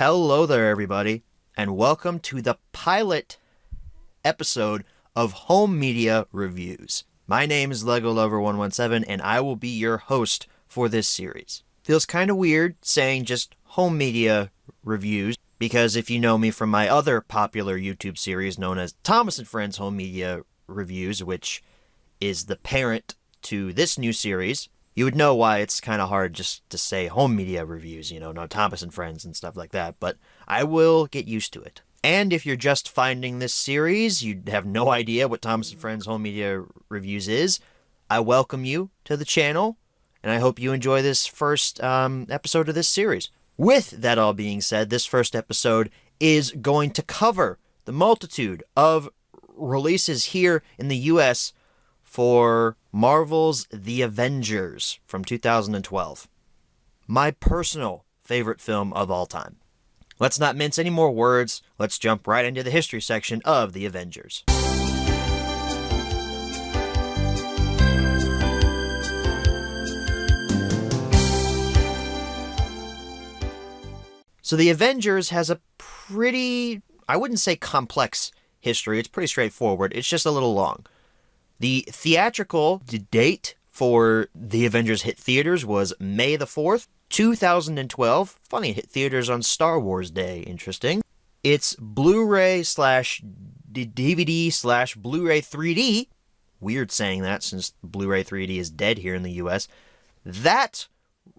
Hello there, everybody, and welcome to the pilot episode of Home Media Reviews. My name is Lego Lover 117, and I will be your host for this series. Feels kind of weird saying just Home Media Reviews, because if you know me from my other popular YouTube series known as Thomas and Friends Home Media Reviews, which is the parent to this new series, you would know why it's kind of hard just to say Home Media Reviews, no Thomas and Friends and stuff like that, but I will get used to it. And if you're just finding this series, you have no idea what Thomas and Friends Home Media Reviews is, I welcome you to the channel, and I hope you enjoy this first episode of this series. With that all being said, this first episode is going to cover the multitude of releases here in the US for Marvel's The Avengers from 2012. My personal favorite film of all time. Let's not mince any more words. Let's jump right into the history section of The Avengers. So The Avengers has a pretty, I wouldn't say complex history. It's pretty straightforward. It's just a little long. The theatrical date for The Avengers hit theaters was May the 4th, 2012. Funny, it hit theaters on Star Wars Day. Interesting. It's Blu-ray slash DVD slash Blu-ray 3D. Weird saying that since Blu-ray 3D is dead here in the US. That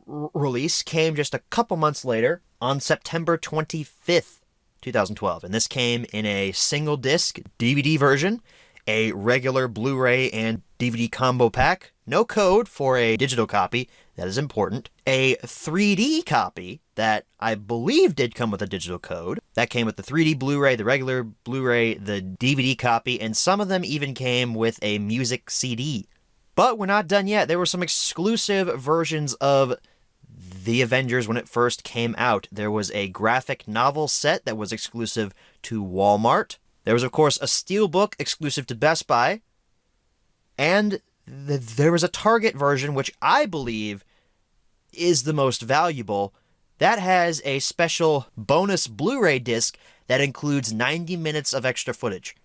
release came just a couple months later on September 25th, 2012. And this came in a single disc DVD version, a regular Blu-ray and DVD combo pack, no code for a digital copy, that is important, a 3D copy that I believe did come with a digital code, that came with the 3D Blu-ray, the regular Blu-ray, the DVD copy, and some of them even came with a music CD. But we're not done yet. There were some exclusive versions of The Avengers when it first came out. There was a graphic novel set that was exclusive to Walmart. There was, of course, a Steelbook exclusive to Best Buy, and there was a Target version, which I believe is the most valuable. That has a special bonus Blu-ray disc that includes 90 minutes of extra footage,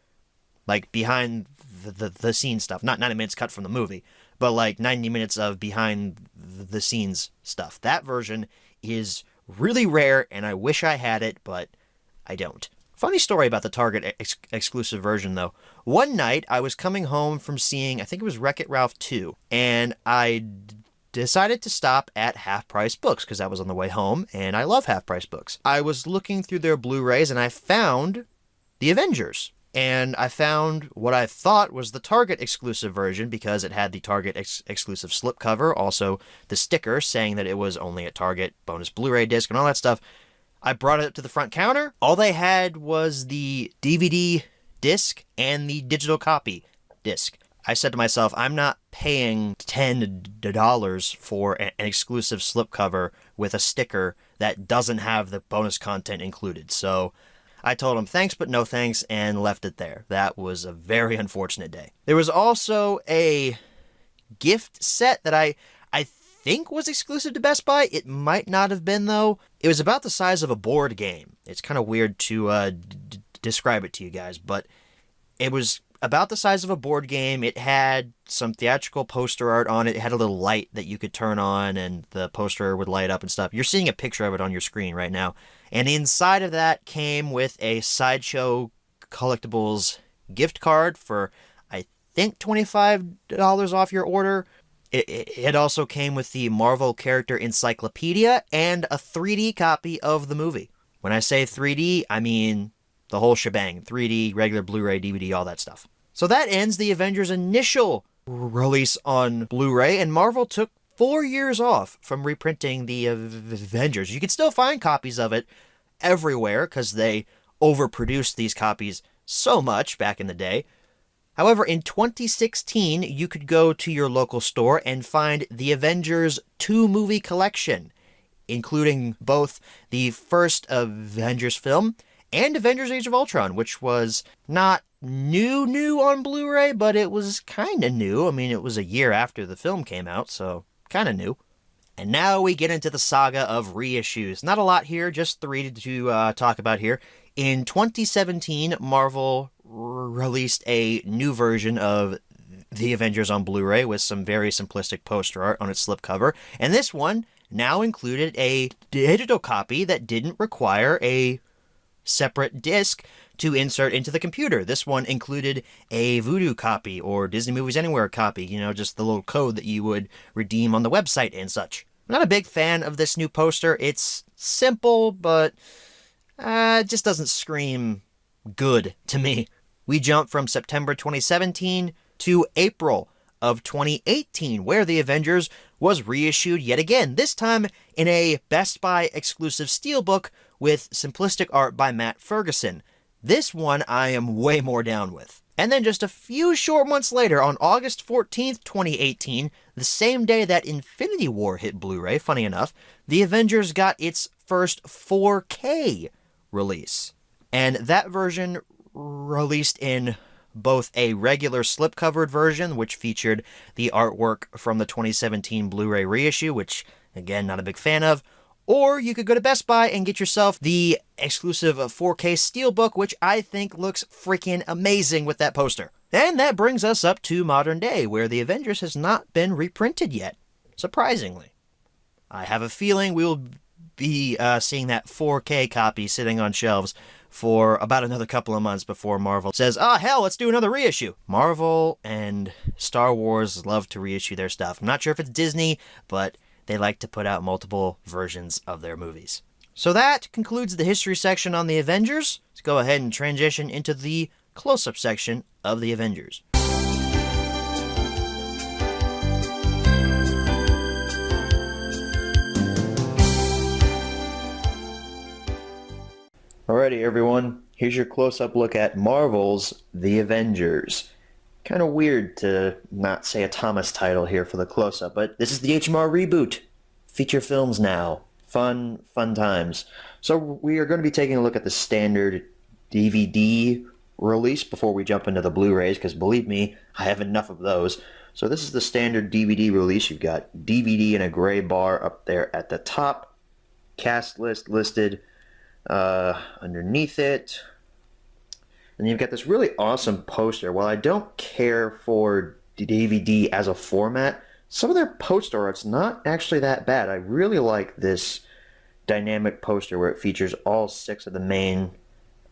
like behind the scenes stuff. Not 90 minutes cut from the movie, but like 90 minutes of behind the scenes stuff. That version is really rare, and I wish I had it, but I don't. Funny story about the Target exclusive version, though. One night, I was coming home from seeing, I think it was Wreck-It Ralph 2, and I decided to stop at Half Price Books, because I was on the way home, and I love Half Price Books. I was looking through their Blu-rays, and I found The Avengers. And I found what I thought was the Target exclusive version, because it had the Target exclusive slipcover, also the sticker saying that it was only at Target, bonus Blu-ray disc, and all that stuff. I brought it up to the front counter. All they had was the DVD disc and the digital copy disc. I said to myself, I'm not paying $10 for an exclusive slipcover with a sticker that doesn't have the bonus content included. So I told them thanks but no thanks and left it there. That was a very unfortunate day. There was also a gift set that I think was exclusive to Best Buy. It might not have been, though. It was about the size of a board game. It's kind of weird to describe it to you guys, but it was about the size of a board game. It had some theatrical poster art on it. It had a little light that you could turn on, and the poster would light up and stuff. You're seeing a picture of it on your screen right now. And inside of that came with a Sideshow Collectibles gift card for, I think, $25 off your order. It also came with the Marvel character Encyclopedia and a 3D copy of the movie. When I say 3D, I mean the whole shebang. 3D, regular Blu-ray, DVD, all that stuff. So that ends the Avengers' initial release on Blu-ray, and Marvel took 4 years off from reprinting the Avengers. You can still find copies of it everywhere because they overproduced these copies so much back in the day. However, in 2016, you could go to your local store and find the Avengers 2-movie collection, including both the first Avengers film and Avengers Age of Ultron, which was not new on Blu-ray, but it was kind of new. I mean, it was a year after the film came out, so kind of new. And now we get into the saga of reissues. Not a lot here, just 3 to talk about here. In 2017, Marvel released a new version of The Avengers on Blu-ray with some very simplistic poster art on its slipcover. And this one now included a digital copy that didn't require a separate disc to insert into the computer. This one included a Voodoo copy or Disney Movies Anywhere copy, just the little code that you would redeem on the website and such. I'm not a big fan of this new poster. It's simple, but it just doesn't scream good to me. We jump from September 2017 to April of 2018, where The Avengers was reissued yet again, this time in a Best Buy exclusive Steelbook with simplistic art by Matt Ferguson. This one I am way more down with. And then just a few short months later, on August 14th, 2018, the same day that Infinity War hit Blu-ray, funny enough, The Avengers got its first 4K release. And that version released in both a regular slipcovered version, which featured the artwork from the 2017 Blu-ray reissue, which, again, not a big fan of, or you could go to Best Buy and get yourself the exclusive 4K Steelbook, which I think looks freaking amazing with that poster. And that brings us up to modern day, where The Avengers has not been reprinted yet, surprisingly. I have a feeling we will be seeing that 4K copy sitting on shelves for about another couple of months before Marvel says, hell, let's do another reissue. Marvel and Star Wars love to reissue their stuff. I'm not sure if it's Disney, but they like to put out multiple versions of their movies. So that concludes the history section on the Avengers. Let's go ahead and transition into the close-up section of the Avengers. Alrighty, everyone. Here's your close-up look at Marvel's The Avengers. Kind of weird to not say a Thomas title here for the close-up, but this is the HMR reboot. Feature films now. Fun times. So we are going to be taking a look at the standard DVD release before we jump into the Blu-rays, because believe me, I have enough of those. So this is the standard DVD release. You've got DVD in a gray bar up there at the top. Cast list listed underneath it. And you've got this really awesome poster. While I don't care for DVD as a format, some of their poster art's not actually that bad. I really like this dynamic poster where it features all 6 of the main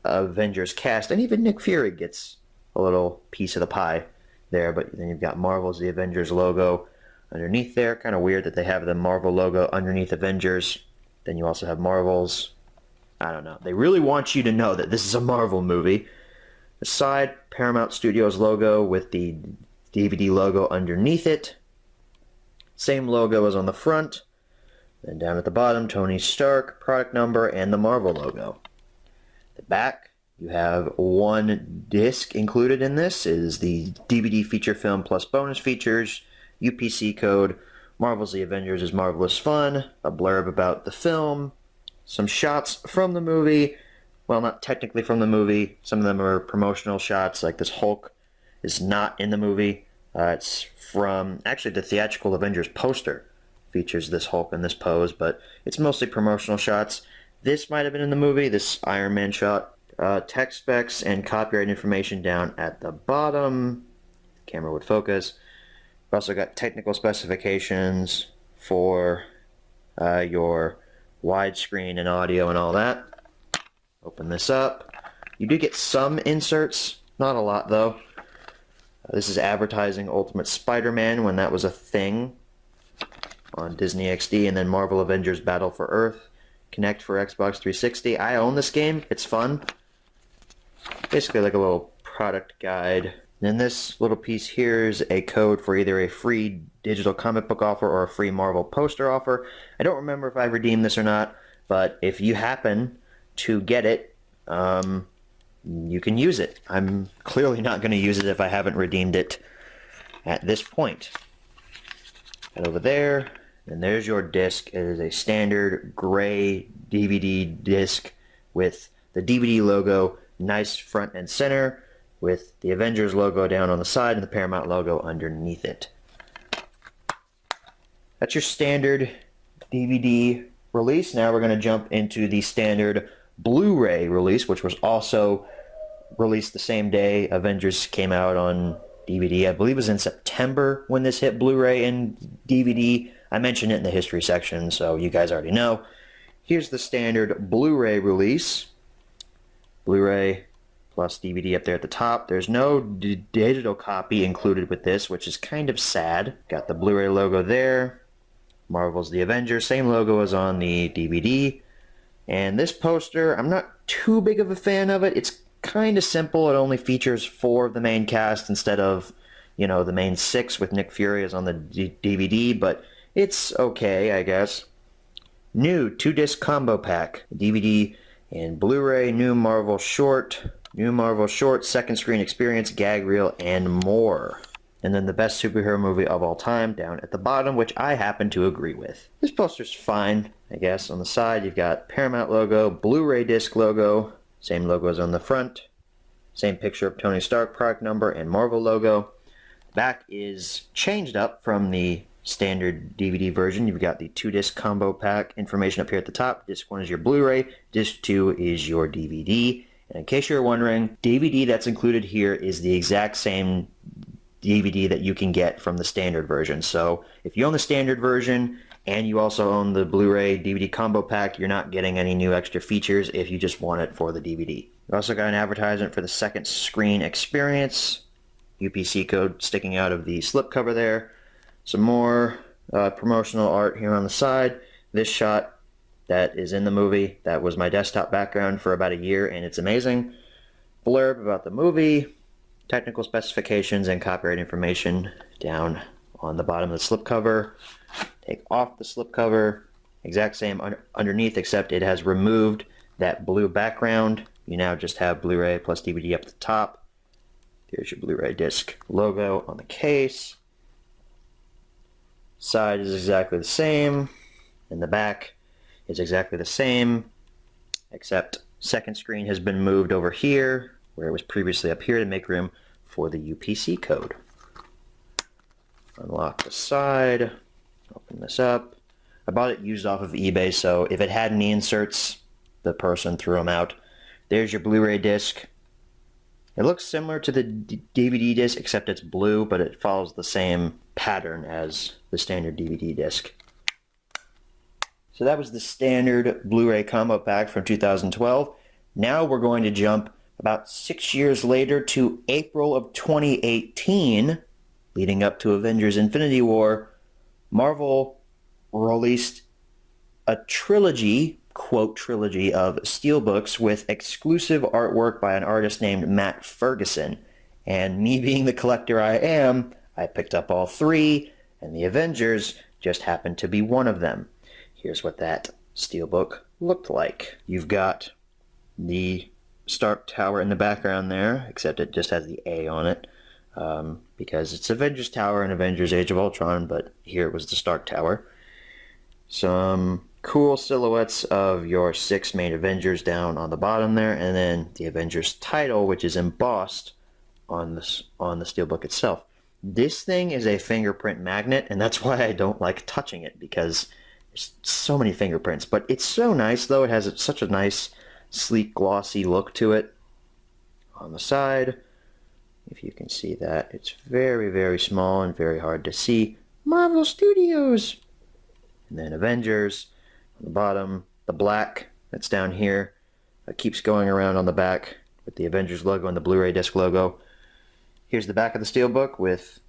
Avengers cast, and even Nick Fury gets a little piece of the pie there. But then you've got Marvel's The Avengers logo underneath there. Kind of weird that they have the Marvel logo underneath Avengers. Then you also have Marvel's, I don't know. They really want you to know that this is a Marvel movie. The side, Paramount Studios logo with the DVD logo underneath it. Same logo as on the front. Then down at the bottom, Tony Stark, product number, and the Marvel logo. The back, you have one disc included in this. It is the DVD feature film plus bonus features, UPC code, Marvel's The Avengers is Marvelous Fun, a blurb about the film, some shots from the movie. Well, not technically from the movie. Some of them are promotional shots, like this Hulk is not in the movie. It's from, actually, the theatrical Avengers poster features this Hulk in this pose, but it's mostly promotional shots. This might have been in the movie, this Iron Man shot. Tech specs and copyright information down at the bottom. The camera would focus. We've also got technical specifications for your widescreen and audio and all that. Open this up. You do get some inserts, not a lot though. This is advertising Ultimate Spider-Man when that was a thing on Disney XD, and then Marvel Avengers Battle for Earth, Connect for Xbox 360. I own this game. It's fun. Basically like a little product guide. And this little piece here is a code for either a free digital comic book offer or a free Marvel poster offer. I don't remember if I redeemed this or not, but if you happen to get it, you can use it. I'm clearly not going to use it if I haven't redeemed it at this point. Head over there, and there's your disc. It is a standard gray DVD disc with the DVD logo nice front and center, with the Avengers logo down on the side and the Paramount logo underneath it. That's your standard DVD release. Now we're going to jump into the standard Blu-ray release, which was also released the same day Avengers came out on DVD. I believe it was in September when this hit Blu-ray and DVD. I mentioned it in the history section, so you guys already know. Here's the standard Blu-ray release. Blu-ray plus DVD up there at the top. There's no digital copy included with this, which is kind of sad. Got the Blu-ray logo there. Marvel's The Avengers. Same logo as on the DVD. And this poster, I'm not too big of a fan of it. It's kind of simple. It only features 4 of the main cast instead of, you know, the main 6 with Nick Fury as on the DVD, but it's okay, I guess. New 2-disc combo pack, DVD and Blu-ray, new Marvel short, second screen experience, gag reel, and more. And then the best superhero movie of all time down at the bottom, which I happen to agree with. This poster's fine, I guess. On the side, you've got Paramount logo, Blu-ray disc logo, same logo as on the front, same picture of Tony Stark product number and Marvel logo. Back is changed up from the standard DVD version. You've got the 2-disc combo pack information up here at the top. Disc 1 is your Blu-ray, disc 2 is your DVD. And in case you're wondering, DVD that's included here is the exact same DVD that you can get from the standard version. So if you own the standard version and you also own the Blu-ray DVD combo pack, you're not getting any new extra features if you just want it for the DVD. You also got an advertisement for the second screen experience. UPC code sticking out of the slipcover there. Some more promotional art here on the side. This shot that is in the movie, that was my desktop background for about a year, and it's amazing. Blurb about the movie, technical specifications, and copyright information down on the bottom of the slipcover. Take off the slipcover, exact same underneath, except it has removed that blue background. You now just have Blu-ray plus DVD up at the top. There's your Blu-ray disc logo on the case. Side is exactly the same, and the back is exactly the same, except second screen has been moved over here, where it was previously up here to make room for the UPC code. Unlock the side, open this up. I bought it used off of eBay, so if it had any inserts, the person threw them out. There's your Blu-ray disc. It looks similar to the DVD disc, except it's blue, but it follows the same pattern as the standard DVD disc. So that was the standard Blu-ray combo pack from 2012. Now we're going to jump about 6 years later to April of 2018, leading up to Avengers Infinity War. Marvel released a trilogy, quote trilogy, of Steelbooks with exclusive artwork by an artist named Matt Ferguson. And me being the collector I am, I picked up all 3, and the Avengers just happened to be one of them. Here's what that Steelbook looked like. You've got the Stark Tower in the background there, except it just has the A on it, because it's Avengers Tower and Avengers Age of Ultron, but here it was the Stark Tower. Some cool silhouettes of your 6 main Avengers down on the bottom there, and then the Avengers title, which is embossed on the Steelbook itself. This thing is a fingerprint magnet, and that's why I don't like touching it, because there's so many fingerprints. But it's so nice, though. It has such a nice, sleek, glossy look to it. On the side, if you can see that, it's very, very small and very hard to see. Marvel Studios! And then Avengers. On the bottom, the black that's down here keeps going around on the back with the Avengers logo and the Blu-ray disc logo. Here's the back of the Steelbook with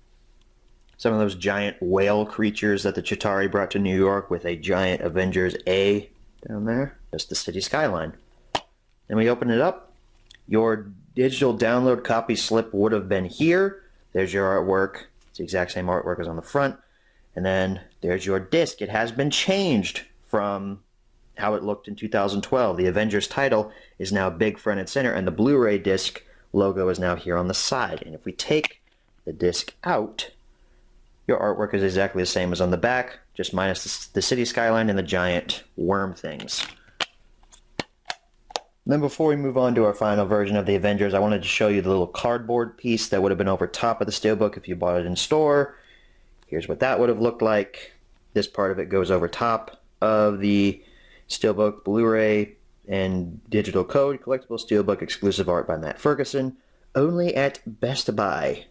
some of those giant whale creatures that the Chitauri brought to New York, with a giant Avengers A down there. Just the city skyline. Then we open it up. Your digital download copy slip would have been here. There's your artwork. It's the exact same artwork as on the front. And then there's your disc. It has been changed from how it looked in 2012. The Avengers title is now big front and center, and the Blu-ray disc logo is now here on the side. And if we take the disc out, your artwork is exactly the same as on the back, just minus the city skyline and the giant worm things. And then before we move on to our final version of the Avengers, I wanted to show you the little cardboard piece that would have been over top of the Steelbook if you bought it in store. Here's what that would have looked like. This part of it goes over top of the Steelbook Blu-ray and digital code, collectible Steelbook exclusive art by Matt Ferguson, only at Best Buy.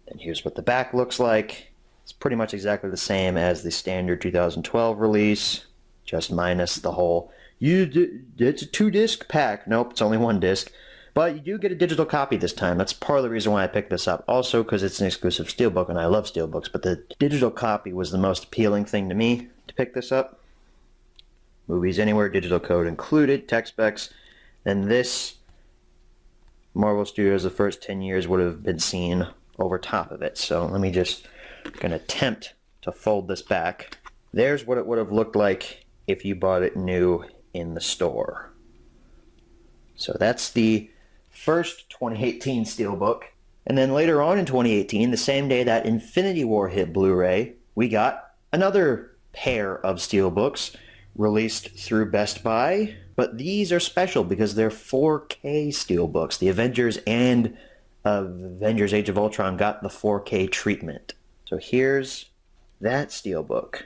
And here's what the back looks like. It's pretty much exactly the same as the standard 2012 release, just minus the whole, it's a 2-disc pack. Nope, it's only 1 disc. But you do get a digital copy this time. That's part of the reason why I picked this up. Also because it's an exclusive Steelbook, and I love Steelbooks, but the digital copy was the most appealing thing to me to pick this up. Movies Anywhere, digital code included, tech specs. And this, Marvel Studios, the first 10 years would have been seen over top of it. So let me just, gonna attempt to fold this back. There's what it would have looked like if you bought it new in the store. So that's the first 2018 Steelbook. And then later on in 2018, the same day that Infinity War hit Blu-ray, we got another pair of Steelbooks released through Best Buy. But these are special because they're 4K Steelbooks. The Avengers and Avengers Age of Ultron got the 4K treatment. So here's that Steelbook.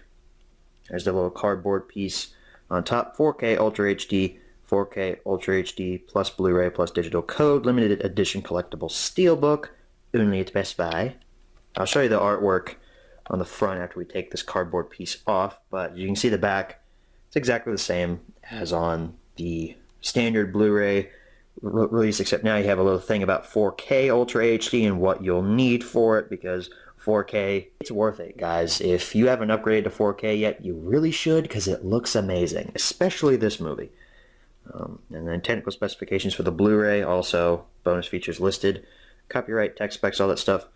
There's the little cardboard piece on top. 4K Ultra HD, 4K Ultra HD plus Blu-ray plus digital code, limited edition collectible Steelbook, only at Best Buy. I'll show you the artwork on the front after we take this cardboard piece off, but you can see the back. It's exactly the same as on the standard Blu-ray release, except now you have a little thing about 4K Ultra HD and what you'll need for it, because 4K, it's worth it, guys. If you haven't upgraded to 4K yet, you really should, because it looks amazing, especially this movie. And then technical specifications for the Blu-ray, also bonus features listed, copyright, tech specs, all that stuff.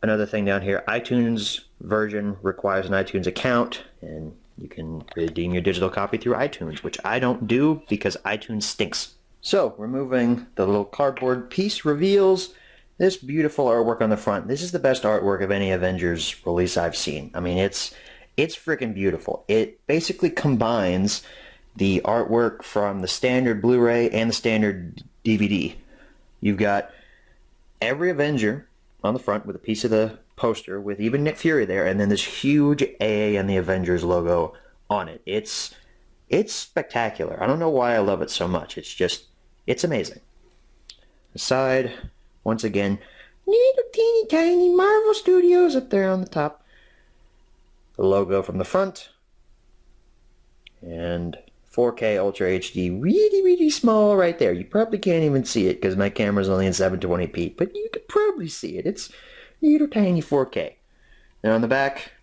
Another thing down here, iTunes version requires an iTunes account, and you can redeem your digital copy through iTunes, which I don't do because iTunes stinks. So, removing the little cardboard piece reveals this beautiful artwork on the front. This is the best artwork of any Avengers release I've seen. I mean, it's freaking beautiful. It basically combines the artwork from the standard Blu-ray and the standard DVD. You've got every Avenger on the front with a piece of the poster with even Nick Fury there, and then this huge A and the Avengers logo on it. It's spectacular. I don't know why I love it so much. It's amazing. Aside, once again, little teeny tiny Marvel Studios up there on the top. The logo from the front. And 4K Ultra HD, really, really small right there. You probably can't even see it because my camera's only in 720p, but you could probably see it. It's little tiny 4K. And on the back,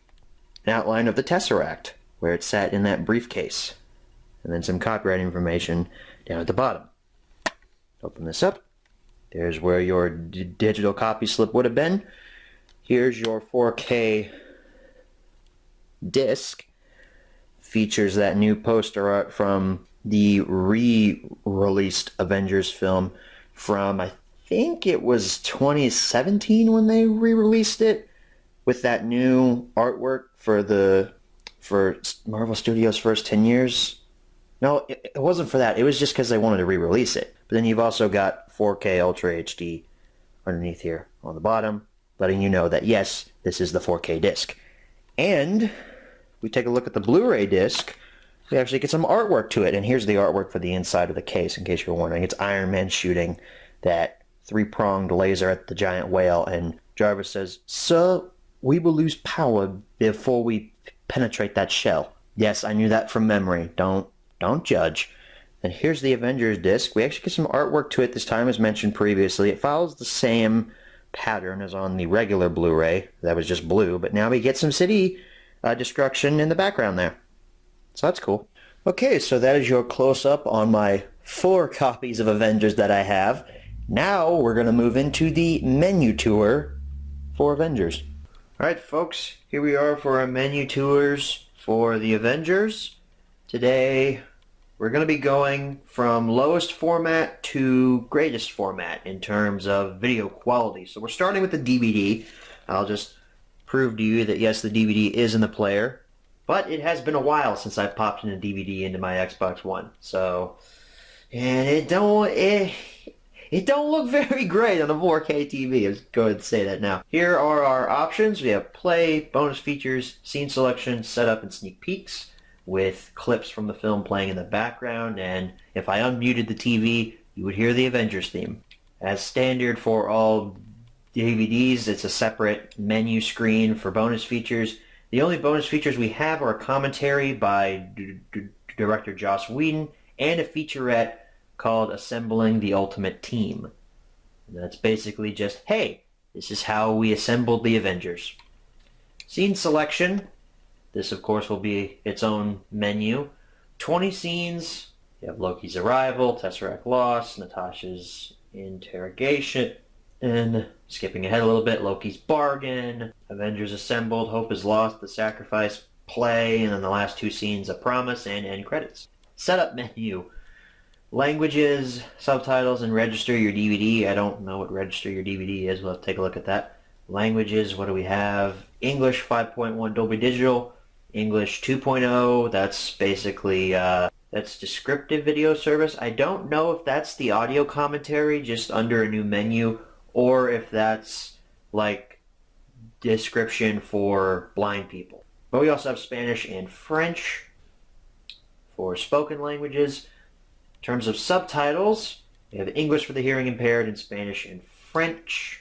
an outline of the Tesseract, where it sat in that briefcase. And then some copyright information down at the bottom. Open this up. There's where your digital copy slip would have been. Here's your 4K disc. Features that new poster art from the re-released Avengers film from, I think it was 2017 when they re-released it, with that new artwork for Marvel Studios' first 10 years. No, it wasn't for that. It was just because they wanted to re-release it. But then you've also got 4K Ultra HD underneath here on the bottom, letting you know that yes, this is the 4K disc. And we take a look at the Blu-ray disc, we actually get some artwork to it. And here's the artwork for the inside of the case, in case you're wondering. It's Iron Man shooting that 3-pronged laser at the giant whale, and Jarvis says, "Sir, we will lose power before we penetrate that shell." Yes, I knew that from memory. Don't judge. And here's the Avengers disc. We actually get some artwork to it this time, as mentioned previously. It follows the same pattern as on the regular Blu-ray. That was just blue, but now we get some city destruction in the background there. So that's cool. Okay, so that is your close-up on my 4 copies of Avengers that I have. Now we're going to move into the menu tour for Avengers. Alright folks, here we are for our menu tours for the Avengers. Today we're going to be going from lowest format to greatest format in terms of video quality. So we're starting with the DVD. I'll just prove to you that yes, the DVD is in the player, but it has been a while since I've popped in a DVD into my Xbox One. So, and it don't look very great on a 4K TV. Let's go ahead and say that now. Here are our options. We have play, bonus features, scene selection, setup, and sneak peeks. with clips from the film playing in the background, and if I unmuted the TV, you would hear the Avengers theme. As standard for all DVDs, it's a separate menu screen for bonus features. The only bonus features we have are a commentary by director Joss Whedon and a featurette called Assembling the Ultimate Team. And that's basically just, hey, this is how we assembled the Avengers. Scene selection. This, of course, will be its own menu. 20 scenes. You have Loki's arrival, Tesseract loss, Natasha's interrogation, and skipping ahead a little bit, Loki's bargain, Avengers assembled, Hope is lost, the sacrifice play, and then the last 2 scenes, a promise, and end credits. Setup menu. Languages, subtitles, and register your DVD. I don't know what register your DVD is. We'll have to take a look at that. Languages, what do we have? English 5.1 Dolby Digital. English 2.0, that's basically, that's descriptive video service. I don't know if that's the audio commentary just under a new menu, or if that's like description for blind people. But we also have Spanish and French for spoken languages. In terms of subtitles, we have English for the hearing impaired and Spanish and French.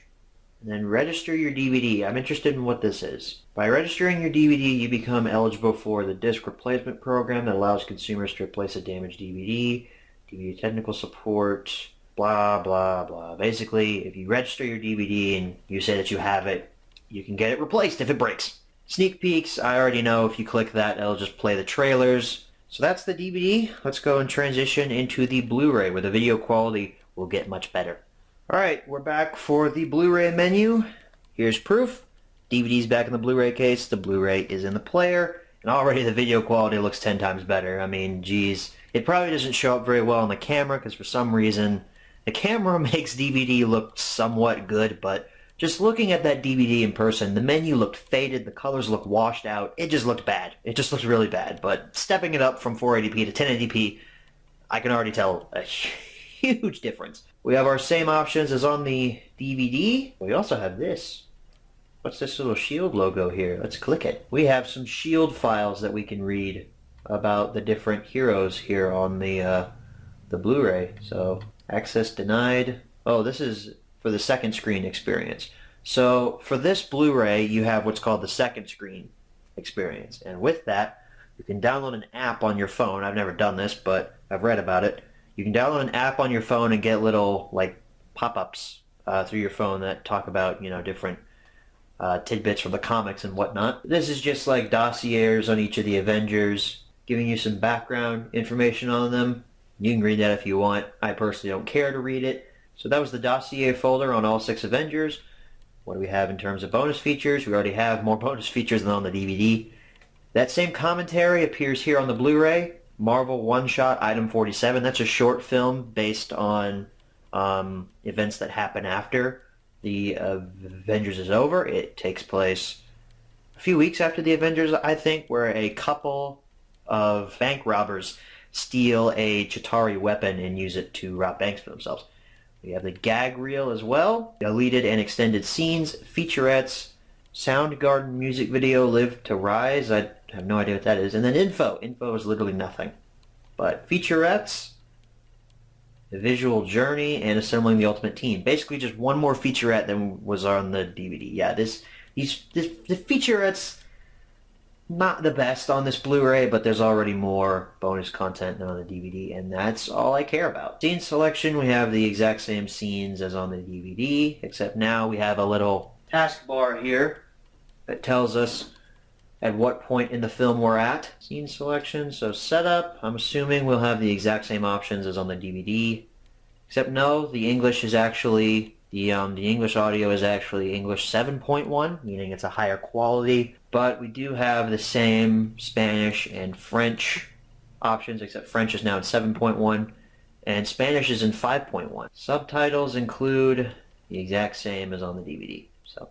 And then register your DVD. I'm interested in what this is. By registering your DVD, you become eligible for the disc replacement program that allows consumers to replace a damaged DVD, DVD technical support, blah, blah, blah. Basically, if you register your DVD and you say that you have it, you can get it replaced if it breaks. Sneak peeks, I already know if you click that, it'll just play the trailers. So that's the DVD. Let's go and transition into the Blu-ray, where the video quality will get much better. Alright, we're back for the Blu-ray menu. Here's proof. DVD's back in the Blu-ray case, the Blu-ray is in the player, and already the video quality looks 10 times better. I mean, geez. It probably doesn't show up very well on the camera, because for some reason, the camera makes DVD look somewhat good, but just looking at that DVD in person, the menu looked faded, the colors looked washed out, it just looked bad. It just looked really bad, but stepping it up from 480p to 1080p, I can already tell a huge difference. We have our same options as on the DVD. We also have this. What's this little S.H.I.E.L.D. logo here? Let's click it. We have some S.H.I.E.L.D. files that we can read about the different heroes here on the Blu-ray. So, access denied. Oh, this is for the second screen experience. So, for this Blu-ray, you have what's called the second screen experience. And with that, you can download an app on your phone. I've never done this, but I've read about it. You can download an app on your phone and get little like pop-ups through your phone that talk about, you know, different tidbits from the comics and whatnot. This is just like dossiers on each of the Avengers, giving you some background information on them. You can read that if you want. I personally don't care to read it. So that was the dossier folder on all 6 Avengers. What do we have in terms of bonus features? We already have more bonus features than on the DVD. That same commentary appears here on the Blu-ray. Marvel One-Shot Item 47. That's a short film based on events that happen after the Avengers is over. It takes place a few weeks after the Avengers, I think, where a couple of bank robbers steal a Chitauri weapon and use it to rob banks for themselves. We have the gag reel as well, deleted and extended scenes, featurettes, Soundgarden music video, Live to Rise. I have no idea what that is. And then info. Info is literally nothing. But featurettes, the visual journey, and assembling the ultimate team. Basically just one more featurette than was on the DVD. Yeah, the featurettes, not the best on this Blu-ray, but there's already more bonus content than on the DVD, and that's all I care about. Scene selection, we have the exact same scenes as on the DVD, except now we have a little taskbar here that tells us at what point in the film we're at. Scene selection, so setup, I'm assuming we'll have the exact same options as on the DVD. Except no, the English is actually, the English audio is actually English 7.1, meaning it's a higher quality. But we do have the same Spanish and French options, except French is now in 7.1, and Spanish is in 5.1. Subtitles include the exact same as on the DVD. So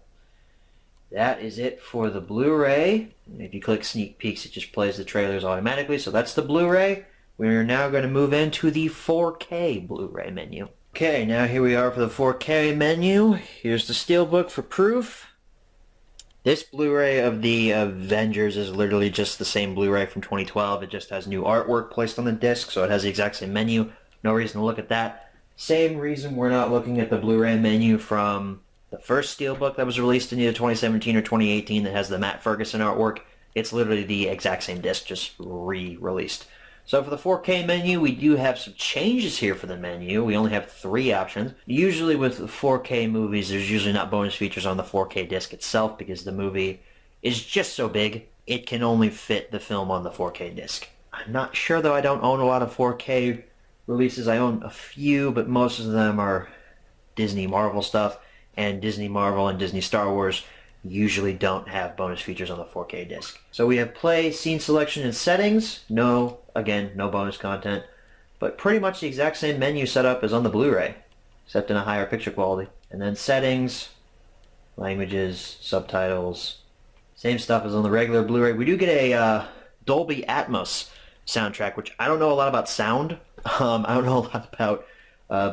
that is it for the Blu-ray. If you click sneak peeks, it just plays the trailers automatically. So that's the Blu-ray. We're now going to move into the 4K Blu-ray menu. Okay, now here we are for the 4K menu. Here's the Steelbook for proof. This Blu-ray of the Avengers is literally just the same Blu-ray from 2012. It just has new artwork placed on the disc, so it has the exact same menu. No reason to look at that. Same reason we're not looking at the Blu-ray menu from the first Steelbook that was released in either 2017 or 2018 that has the Matt Ferguson artwork. It's literally the exact same disc, just re-released. So for the 4K menu, we do have some changes here for the menu. We only have 3 options. Usually with 4K movies, there's usually not bonus features on the 4K disc itself because the movie is just so big, it can only fit the film on the 4K disc. I'm not sure, though. I don't own a lot of 4K releases. I own a few, but most of them are Disney Marvel stuff, and Disney Marvel and Disney Star Wars usually don't have bonus features on the 4K disc. So we have play, scene selection, and settings. No, again, no bonus content. But pretty much the exact same menu setup as on the Blu-ray, except in a higher picture quality. And then settings, languages, subtitles, same stuff as on the regular Blu-ray. We do get a Dolby Atmos soundtrack, which I don't know a lot about sound. I don't know a lot about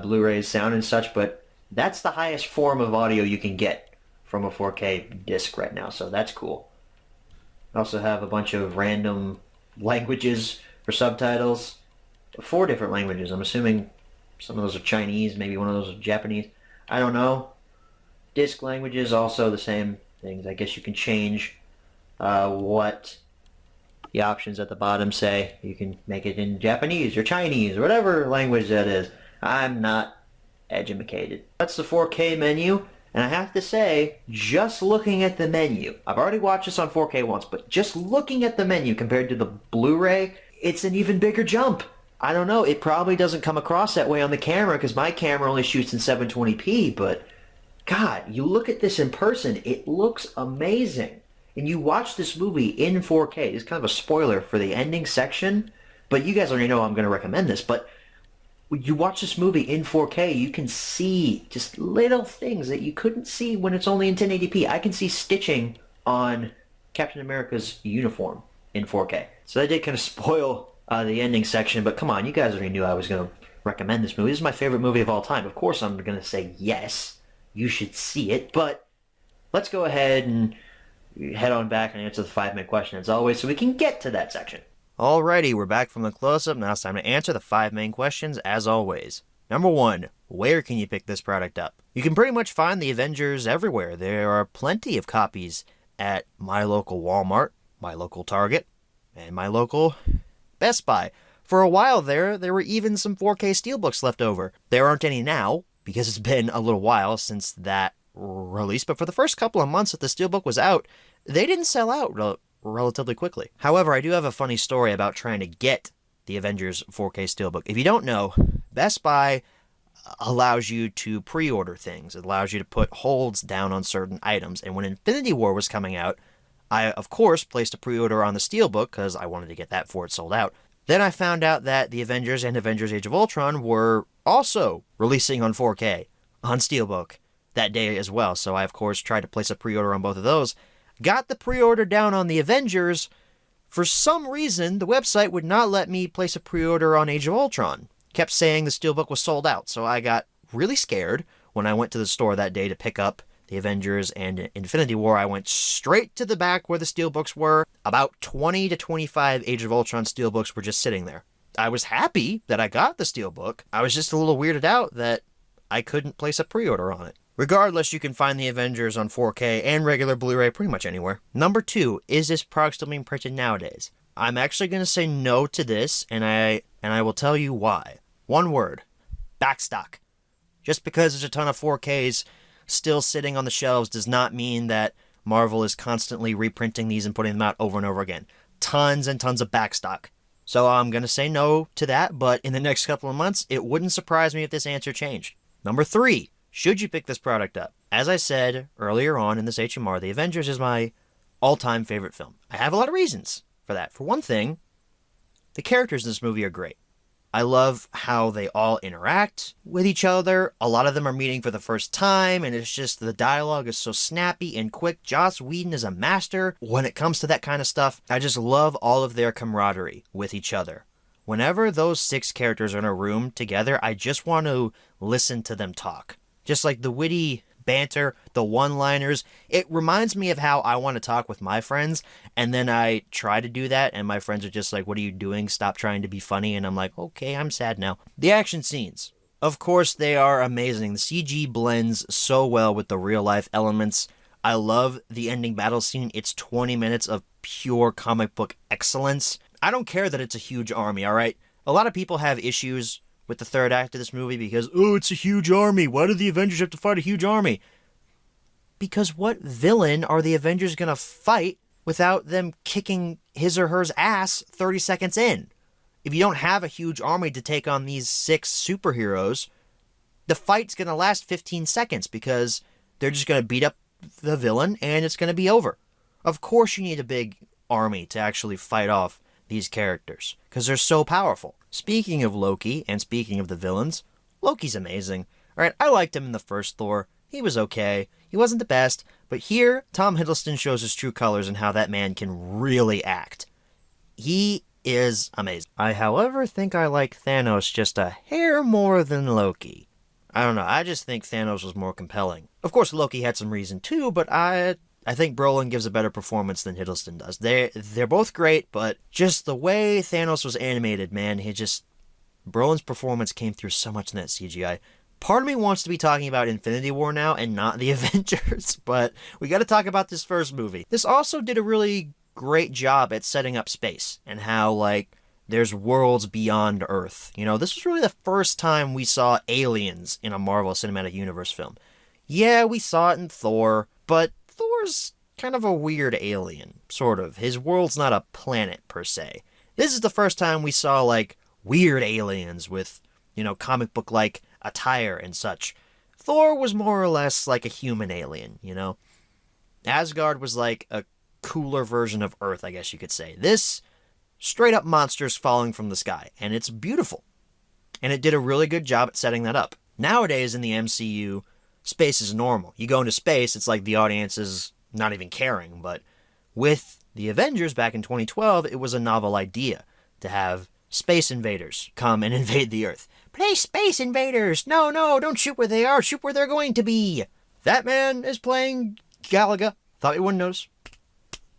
Blu-ray's sound and such, but that's the highest form of audio you can get from a 4K disc right now, so that's cool. I also have a bunch of random languages for subtitles. 4 different languages. I'm assuming some of those are Chinese, maybe one of those are Japanese. I don't know. Disc languages, also the same things. I guess you can change what the options at the bottom say. You can make it in Japanese or Chinese or whatever language that is. I'm not educated. That's the 4K menu. And I have to say, just looking at the menu, I've already watched this on 4K once, but just looking at the menu compared to the Blu-ray, it's an even bigger jump. I don't know, it probably doesn't come across that way on the camera because my camera only shoots in 720p, but God, you look at this in person, it looks amazing. And you watch this movie in 4K. It's kind of a spoiler for the ending section, but you guys already know I'm going to recommend this, but when you watch this movie in 4K, you can see just little things that you couldn't see when it's only in 1080p. I can see stitching on Captain America's uniform in 4K. So that did kind of spoil the ending section, but come on, you guys already knew I was going to recommend this movie. This is my favorite movie of all time. Of course I'm going to say yes, you should see it, but let's go ahead and head on back and answer the 5-minute question as always so we can get to that section. Alrighty, we're back from the close-up. Now it's time to answer the 5 main questions, as always. Number 1, where can you pick this product up? You can pretty much find the Avengers everywhere. There are plenty of copies at my local Walmart, my local Target, and my local Best Buy. For a while there were even some 4K Steelbooks left over. There aren't any now, because it's been a little while since that release, but for the first couple of months that the Steelbook was out, they didn't sell out relatively quickly. However, I do have a funny story about trying to get the Avengers 4K Steelbook. If you don't know, Best Buy allows you to pre-order things. It allows you to put holds down on certain items. And when Infinity War was coming out, I, of course, placed a pre-order on the Steelbook because I wanted to get that before it sold out. Then I found out that the Avengers and Avengers Age of Ultron were also releasing on 4K on Steelbook that day as well. So I, of course, tried to place a pre-order on both of those. Got the pre-order down on the Avengers. For some reason, the website would not let me place a pre-order on Age of Ultron. Kept saying the Steelbook was sold out, so I got really scared when I went to the store that day to pick up the Avengers and Infinity War. I went straight to the back where the Steelbooks were. About 20 to 25 Age of Ultron Steelbooks were just sitting there. I was happy that I got the Steelbook. I was just a little weirded out that I couldn't place a pre-order on it. Regardless, you can find the Avengers on 4K and regular Blu-ray pretty much anywhere. Number 2, is this product still being printed nowadays? I'm actually going to say no to this, and I will tell you why. One word: backstock. Just because there's a ton of 4Ks still sitting on the shelves does not mean that Marvel is constantly reprinting these and putting them out over and over again. Tons and tons of backstock. So I'm going to say no to that, but in the next couple of months, it wouldn't surprise me if this answer changed. Number 3. Should you pick this product up? As I said earlier on in this HMR, The Avengers is my all-time favorite film. I have a lot of reasons for that. For one thing, the characters in this movie are great. I love how they all interact with each other. A lot of them are meeting for the first time, and it's just the dialogue is so snappy and quick. Joss Whedon is a master when it comes to that kind of stuff. I just love all of their camaraderie with each other. Whenever those 6 characters are in a room together, I just want to listen to them talk. Just like the witty banter, the one-liners. It reminds me of how I want to talk with my friends, and then I try to do that, and my friends are just like, what are you doing? Stop trying to be funny. And I'm like, okay, I'm sad now. The action scenes. Of course, they are amazing. The CG blends so well with the real-life elements. I love the ending battle scene. It's 20 minutes of pure comic book excellence. I don't care that it's a huge army, all right? A lot of people have issues with the third act of this movie because, oh, it's a huge army. Why do the Avengers have to fight a huge army? Because what villain are the Avengers going to fight without them kicking his or her ass 30 seconds in? If you don't have a huge army to take on these 6 superheroes, the fight's going to last 15 seconds because they're just going to beat up the villain and it's going to be over. Of course you need a big army to actually fight off these characters because they're so powerful. Speaking of Loki and speaking of the villains, Loki's amazing. Alright, I liked him in the first Thor. He was okay. He wasn't the best, but here Tom Hiddleston shows his true colors and how that man can really act. He is amazing. I, however, think I like Thanos just a hair more than Loki. I don't know, I just think Thanos was more compelling. Of course, Loki had some reason too, but I think Brolin gives a better performance than Hiddleston does. They're both great, but just the way Thanos was animated, man, Brolin's performance came through so much in that CGI. Part of me wants to be talking about Infinity War now and not the Avengers, but we gotta talk about this first movie. This also did a really great job at setting up space and how, like, there's worlds beyond Earth. You know, this was really the first time we saw aliens in a Marvel Cinematic Universe film. Yeah, we saw it in Thor, but Thor's kind of a weird alien, sort of. His world's not a planet, per se. This is the first time we saw, like, weird aliens with, you know, comic book-like attire and such. Thor was more or less like a human alien, you know? Asgard was like a cooler version of Earth, I guess you could say. This, straight up monsters falling from the sky, and it's beautiful. And it did a really good job at setting that up. Nowadays in the MCU, space is normal. You go into space, it's like the audience is not even caring, but with the Avengers back in 2012, it was a novel idea to have space invaders come and invade the Earth. Play Space Invaders! No, don't shoot where they are, shoot where they're going to be! That man is playing Galaga. Thought we wouldn't notice,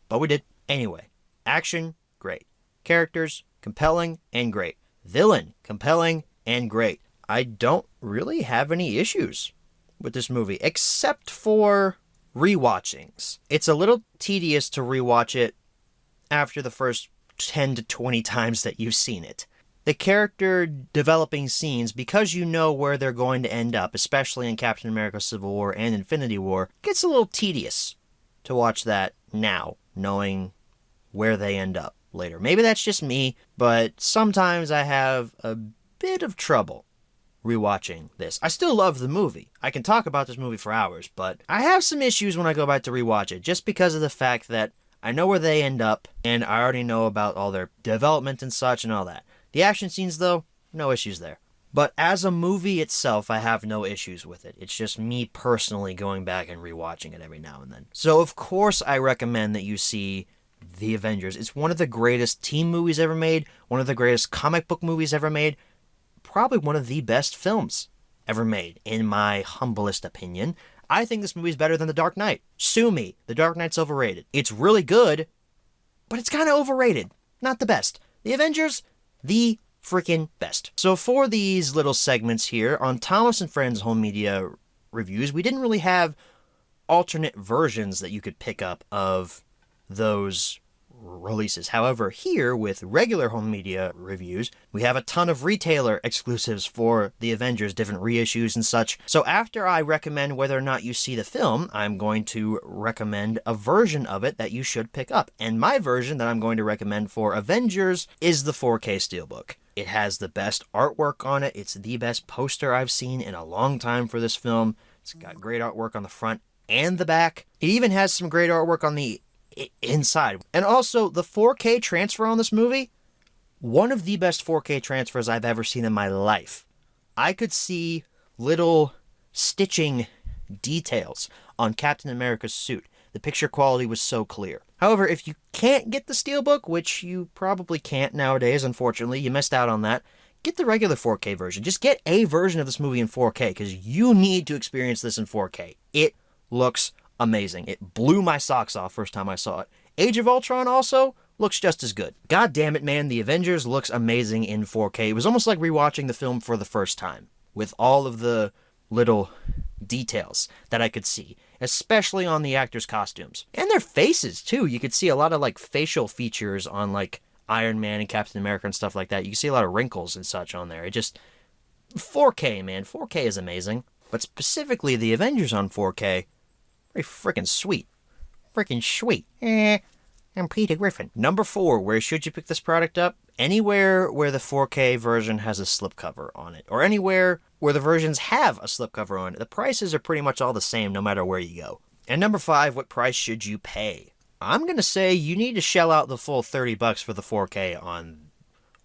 but we did. Anyway, action, great. Characters, compelling and great. Villain, compelling and great. I don't really have any issues with this movie, except for rewatchings. It's a little tedious to rewatch it after the first 10 to 20 times that you've seen it. The character developing scenes, because you know where they're going to end up, especially in Captain America Civil War and Infinity War, gets a little tedious to watch that now, knowing where they end up later. Maybe that's just me, but sometimes I have a bit of trouble rewatching this. I still love the movie. I can talk about this movie for hours, but I have some issues when I go back to rewatch it, just because of the fact that I know where they end up, and I already know about all their development and such and all that. The action scenes, though, no issues there. But as a movie itself, I have no issues with it. It's just me personally going back and rewatching it every now and then. So, of course, I recommend that you see The Avengers. It's one of the greatest team movies ever made, one of the greatest comic book movies ever made, probably one of the best films ever made, in my humblest opinion. I think this movie's better than The Dark Knight. Sue me. The Dark Knight's overrated. It's really good, but it's kind of overrated. Not the best. The Avengers, the freaking best. So for these little segments here on Thomas and Friends Home Media Reviews, we didn't really have alternate versions that you could pick up of those releases. However, here with regular home media reviews, we have a ton of retailer exclusives for the Avengers, different reissues and such. So after I recommend whether or not you see the film, I'm going to recommend a version of it that you should pick up. And my version that I'm going to recommend for Avengers is the 4K Steelbook. It has the best artwork on it. It's the best poster I've seen in a long time for this film. It's got great artwork on the front and the back. It even has some great artwork on the inside. And also, the 4K transfer on this movie, one of the best 4K transfers I've ever seen in my life. I could see little stitching details on Captain America's suit. The picture quality was so clear. However, if you can't get the Steelbook, which you probably can't nowadays, unfortunately, you missed out on that, get the regular 4K version. Just get a version of this movie in 4K, because you need to experience this in 4K. It looks amazing. It blew my socks off first time I saw it. Age of Ultron also looks just as good. God damn it, man, The Avengers looks amazing in 4K. It was almost like rewatching the film for the first time, with all of the little details that I could see, especially on the actors' costumes. And their faces, too. You could see a lot of, like, facial features on, like, Iron Man and Captain America and stuff like that. You can see a lot of wrinkles and such on there. It just... 4K, man. 4K is amazing. But specifically, The Avengers on 4K, very freaking sweet. Freaking sweet. I'm Peter Griffin. Number 4, where should you pick this product up? Anywhere where the 4K version has a slipcover on it, or anywhere where the versions have a slipcover on it. The prices are pretty much all the same no matter where you go. And number 5, what price should you pay? I'm going to say you need to shell out the full $30 for the 4K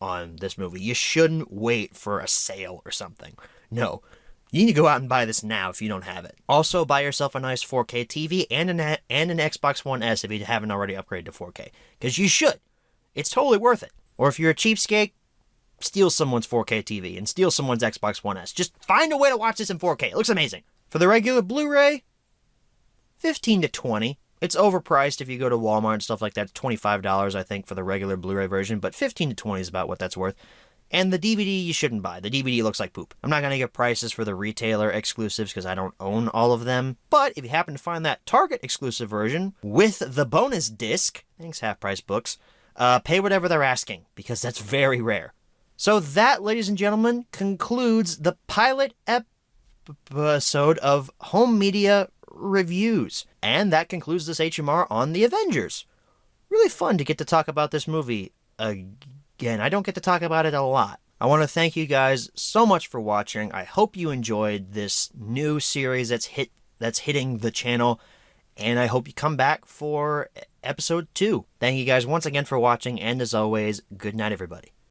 on this movie. You shouldn't wait for a sale or something. No. You need to go out and buy this now if you don't have it. Also, buy yourself a nice 4K TV and an Xbox One S if you haven't already upgraded to 4K. Because you should. It's totally worth it. Or if you're a cheapskate, steal someone's 4K TV and steal someone's Xbox One S. Just find a way to watch this in 4K. It looks amazing. For the regular Blu-ray, $15 to $20. It's overpriced if you go to Walmart and stuff like that. It's $25, I think, for the regular Blu-ray version. But $15 to $20 is about what that's worth. And the DVD you shouldn't buy. The DVD looks like poop. I'm not going to get prices for the retailer exclusives because I don't own all of them. But if you happen to find that Target exclusive version with the bonus disc, thanks Half Price Books, pay whatever they're asking because that's very rare. So that, ladies and gentlemen, concludes the pilot episode of Home Media Reviews. And that concludes this HMR on The Avengers. Really fun to get to talk about this movie again. I don't get to talk about it a lot. I want to thank you guys so much for watching. I hope you enjoyed this new series that's hitting the channel, and I hope you come back for episode 2. Thank you guys once again for watching, and as always, good night, everybody.